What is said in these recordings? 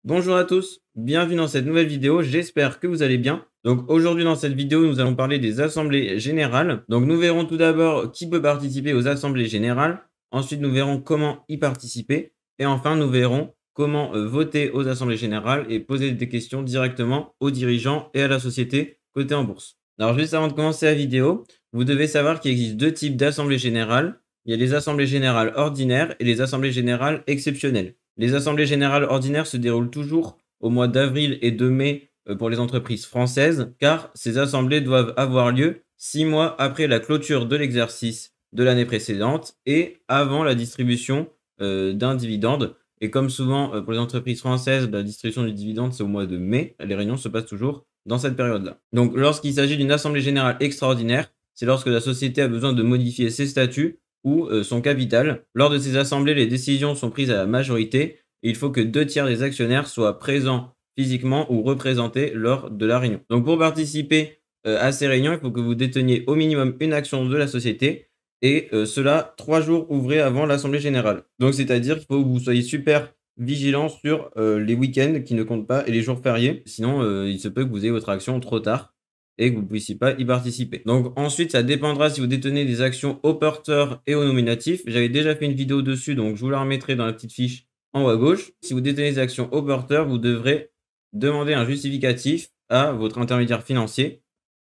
Bonjour à tous, bienvenue dans cette nouvelle vidéo, j'espère que vous allez bien. Donc aujourd'hui dans cette vidéo, nous allons parler des assemblées générales. Donc nous verrons tout d'abord qui peut participer aux assemblées générales. Ensuite, nous verrons comment y participer. Et enfin, nous verrons comment voter aux assemblées générales et poser des questions directement aux dirigeants et à la société cotée en bourse. Alors juste avant de commencer la vidéo, vous devez savoir qu'il existe deux types d'assemblées générales. Il y a les assemblées générales ordinaires et les assemblées générales exceptionnelles. Les assemblées générales ordinaires se déroulent toujours au mois d'avril et de mai pour les entreprises françaises, car ces assemblées doivent avoir lieu 6 mois après la clôture de l'exercice de l'année précédente et avant la distribution d'un dividende. Et comme souvent pour les entreprises françaises, la distribution du dividende c'est au mois de mai. Les réunions se passent toujours dans cette période-là. Donc lorsqu'il s'agit d'une assemblée générale extraordinaire, c'est lorsque la société a besoin de modifier ses statuts ou son capital. Lors de ces assemblées, les décisions sont prises à la majorité et il faut que 2 tiers des actionnaires soient présents physiquement ou représentés lors de la réunion. Donc pour participer à ces réunions, il faut que vous déteniez au minimum une action de la société et cela 3 jours ouvrés avant l'assemblée générale. Donc c'est-à-dire qu'il faut que vous soyez super vigilant sur les week-ends qui ne comptent pas et les jours fériés. Sinon, il se peut que vous ayez votre action trop tard et que vous ne puissiez pas y participer. Donc ensuite, ça dépendra si vous détenez des actions au porteur et au nominatif. J'avais déjà fait une vidéo dessus, donc je vous la remettrai dans la petite fiche en haut à gauche. Si vous détenez des actions au porteur, vous devrez demander un justificatif à votre intermédiaire financier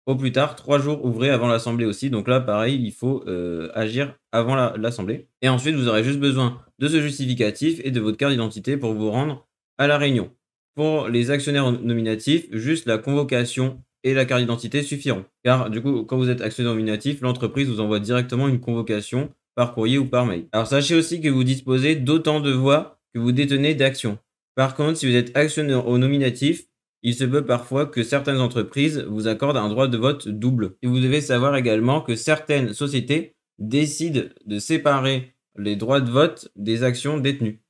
au plus tard 3 jours ouvrés avant l'assemblée aussi. Donc là, pareil, il faut agir avant l'assemblée. Et ensuite, vous aurez juste besoin de ce justificatif et de votre carte d'identité pour vous rendre à la réunion. Pour les actionnaires nominatifs, juste la convocation et la carte d'identité suffiront. Car du coup, quand vous êtes actionnaire nominatif, l'entreprise vous envoie directement une convocation par courrier ou par mail. Alors sachez aussi que vous disposez d'autant de voix que vous détenez d'actions. Par contre, si vous êtes actionnaire au nominatif, il se peut parfois que certaines entreprises vous accordent un droit de vote double. Et vous devez savoir également que certaines sociétés décident de séparer les droits de vote des actions détenues.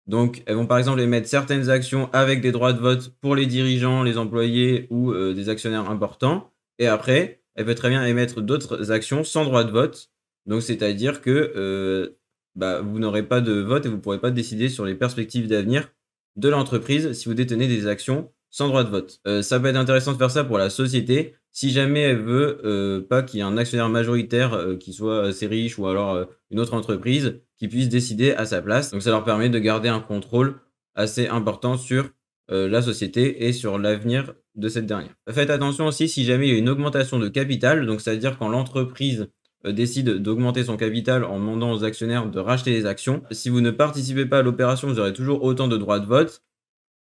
Donc, elles vont par exemple émettre certaines actions avec des droits de vote pour les dirigeants, les employés ou des actionnaires importants. Et après, elles peuvent très bien émettre d'autres actions sans droit de vote. Donc, c'est-à-dire que vous n'aurez pas de vote et vous ne pourrez pas décider sur les perspectives d'avenir de l'entreprise si vous détenez des actions sans droit de vote. Ça peut être intéressant de faire ça pour la société si jamais elle veut pas qu'il y ait un actionnaire majoritaire qui soit assez riche ou alors une autre entreprise qui puisse décider à sa place. Donc ça leur permet de garder un contrôle assez important sur la société et sur l'avenir de cette dernière. Faites attention aussi si jamais il y a une augmentation de capital, donc c'est-à-dire quand l'entreprise décide d'augmenter son capital en demandant aux actionnaires de racheter les actions. Si vous ne participez pas à l'opération, vous aurez toujours autant de droits de vote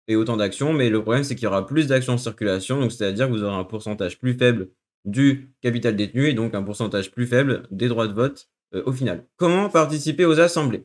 et autant d'actions, mais le problème c'est qu'il y aura plus d'actions en circulation, donc c'est-à-dire que vous aurez un pourcentage plus faible du capital détenu et donc un pourcentage plus faible des droits de vote au final. Comment participer aux assemblées?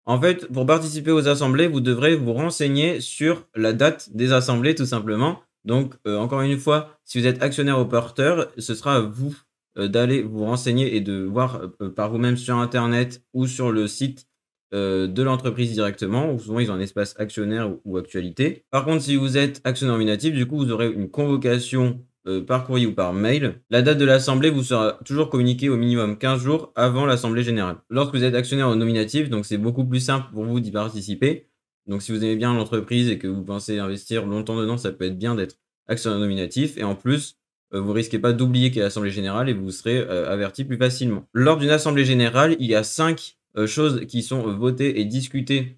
En fait, pour participer aux assemblées, vous devrez vous renseigner sur la date des assemblées tout simplement. Donc encore une fois, si vous êtes actionnaire au porteur, ce sera à vous d'aller vous renseigner et de voir par vous-même sur internet ou sur le site de l'entreprise directement, ou souvent ils ont un espace actionnaire ou actualité. Par contre, si vous êtes actionnaire nominatif, du coup, vous aurez une convocation par courrier ou par mail. La date de l'assemblée vous sera toujours communiquée au minimum 15 jours avant l'assemblée générale. Lorsque vous êtes actionnaire au nominatif, donc c'est beaucoup plus simple pour vous d'y participer. Donc si vous aimez bien l'entreprise et que vous pensez investir longtemps dedans, ça peut être bien d'être actionnaire nominatif. Et en plus, vous risquez pas d'oublier qu'il y a l'assemblée générale et vous serez averti plus facilement. Lors d'une assemblée générale, il y a 5 choses qui sont votées et discutées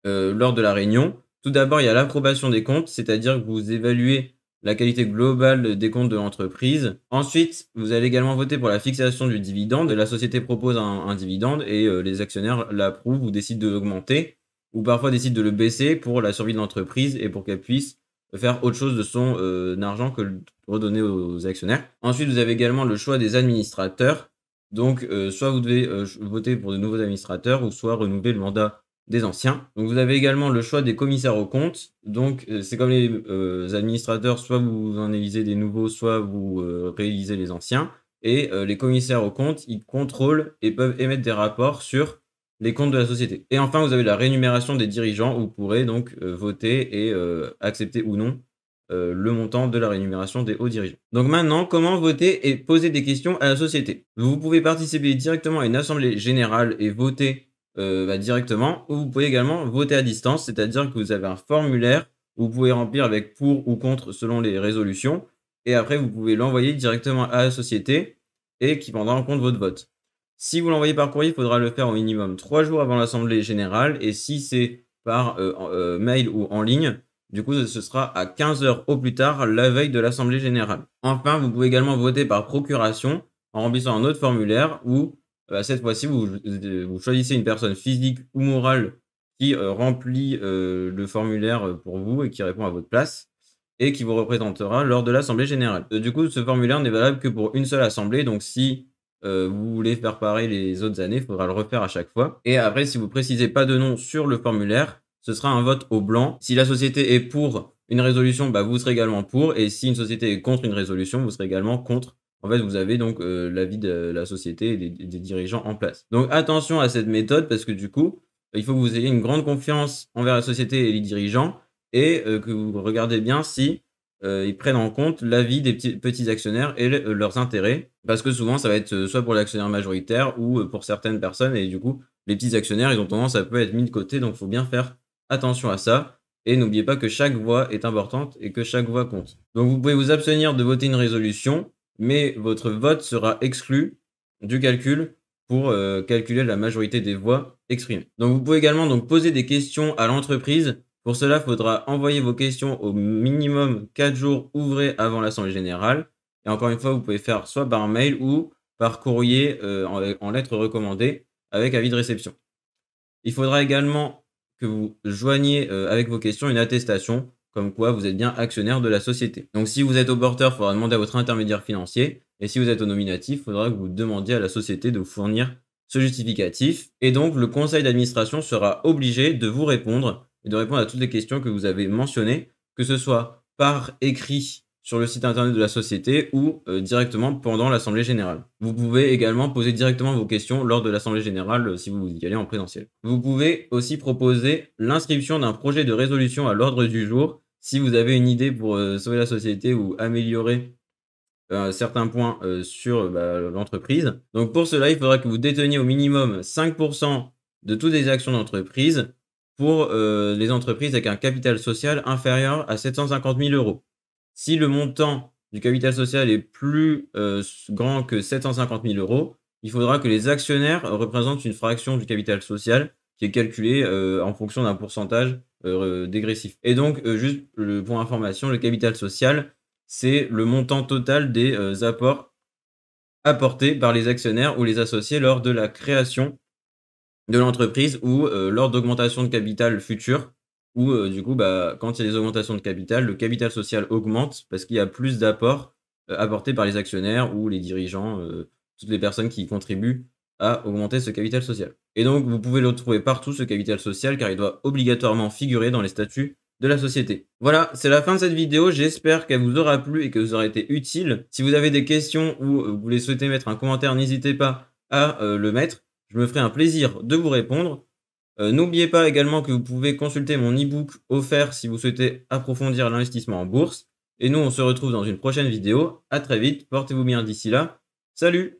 lors de la réunion. Tout d'abord, il y a l'approbation des comptes, c'est-à-dire que vous évaluez la qualité globale des comptes de l'entreprise. Ensuite, vous allez également voter pour la fixation du dividende. La société propose un dividende et les actionnaires l'approuvent ou décident de l'augmenter ou parfois décident de le baisser pour la survie de l'entreprise et pour qu'elle puisse faire autre chose de son argent que le redonner aux actionnaires. Ensuite, vous avez également le choix des administrateurs. Donc, soit vous devez voter pour de nouveaux administrateurs ou soit renouveler le mandat des anciens. Donc, vous avez également le choix des commissaires aux comptes. Donc, c'est comme les administrateurs, soit vous en élisez des nouveaux, soit vous réélisez les anciens. Et les commissaires aux comptes, ils contrôlent et peuvent émettre des rapports sur les comptes de la société. Et enfin, vous avez la rémunération des dirigeants où vous pourrez donc voter et accepter ou non le montant de la rémunération des hauts dirigeants. Donc maintenant, comment voter et poser des questions à la société? Vous pouvez participer directement à une assemblée générale et voter directement, ou vous pouvez également voter à distance, c'est-à-dire que vous avez un formulaire Vous pouvez remplir avec pour ou contre selon les résolutions. Et après, vous pouvez l'envoyer directement à la société et qui prendra en compte votre vote. Si vous l'envoyez par courrier, il faudra le faire au minimum 3 jours avant l'assemblée générale. Et si c'est par mail ou en ligne, du coup, ce sera à 15 heures au plus tard, la veille de l'assemblée générale. Enfin, vous pouvez également voter par procuration en remplissant un autre formulaire où, cette fois-ci, vous choisissez une personne physique ou morale qui remplit le formulaire pour vous et qui répond à votre place et qui vous représentera lors de l'assemblée générale. Du coup, ce formulaire n'est valable que pour une seule assemblée, donc si vous voulez faire pareil les autres années, il faudra le refaire à chaque fois. Et après, si vous précisez pas de nom sur le formulaire, ce sera un vote au blanc. Si la société est pour une résolution, bah, vous serez également pour. Et si une société est contre une résolution, vous serez également contre. En fait, vous avez donc l'avis de la société et des dirigeants en place. Donc attention à cette méthode parce que du coup, il faut que vous ayez une grande confiance envers la société et les dirigeants et que vous regardez bien si ils prennent en compte l'avis des petits actionnaires et leurs intérêts. Parce que souvent, ça va être soit pour l'actionnaire majoritaire ou pour certaines personnes. Et du coup, les petits actionnaires, ils ont tendance à peut être mis de côté. Donc, il faut bien faire attention à ça. Et n'oubliez pas que chaque voix est importante et que chaque voix compte. Donc, vous pouvez vous abstenir de voter une résolution, mais votre vote sera exclu du calcul pour calculer la majorité des voix exprimées. Donc, vous pouvez également donc, poser des questions à l'entreprise. Pour cela, il faudra envoyer vos questions au minimum 4 jours ouvrés avant l'assemblée générale. Et encore une fois, vous pouvez faire soit par mail ou par courrier en lettres recommandées avec avis de réception. Il faudra également que vous joigniez avec vos questions une attestation comme quoi vous êtes bien actionnaire de la société. Donc si vous êtes au porteur, il faudra demander à votre intermédiaire financier. Et si vous êtes au nominatif, il faudra que vous demandiez à la société de vous fournir ce justificatif. Et donc le conseil d'administration sera obligé de vous répondre et de répondre à toutes les questions que vous avez mentionnées, que ce soit par écrit sur le site internet de la société ou directement pendant l'assemblée générale. Vous pouvez également poser directement vos questions lors de l'assemblée générale si vous y allez en présentiel. Vous pouvez aussi proposer l'inscription d'un projet de résolution à l'ordre du jour si vous avez une idée pour sauver la société ou améliorer certains points sur l'entreprise. Donc pour cela, il faudra que vous déteniez au minimum 5% de toutes les actions d'entreprise pour les entreprises avec un capital social inférieur à 750 000 euros. Si le montant du capital social est plus grand que 750 000 euros, il faudra que les actionnaires représentent une fraction du capital social qui est calculée en fonction d'un pourcentage dégressif. Et donc, juste pour information, le capital social, c'est le montant total des apports apportés par les actionnaires ou les associés lors de la création de l'entreprise ou lors d'augmentation de capital future où du coup, quand il y a des augmentations de capital, le capital social augmente parce qu'il y a plus d'apports apportés par les actionnaires ou les dirigeants, toutes les personnes qui contribuent à augmenter ce capital social. Et donc, vous pouvez le trouver partout, ce capital social, car il doit obligatoirement figurer dans les statuts de la société. Voilà, c'est la fin de cette vidéo. J'espère qu'elle vous aura plu et que vous aura été utile. Si vous avez des questions ou vous voulez souhaiter mettre un commentaire, n'hésitez pas à le mettre. Je me ferai un plaisir de vous répondre. N'oubliez pas également que vous pouvez consulter mon e-book offert si vous souhaitez approfondir l'investissement en bourse. Et nous, on se retrouve dans une prochaine vidéo. À très vite, portez-vous bien d'ici là. Salut!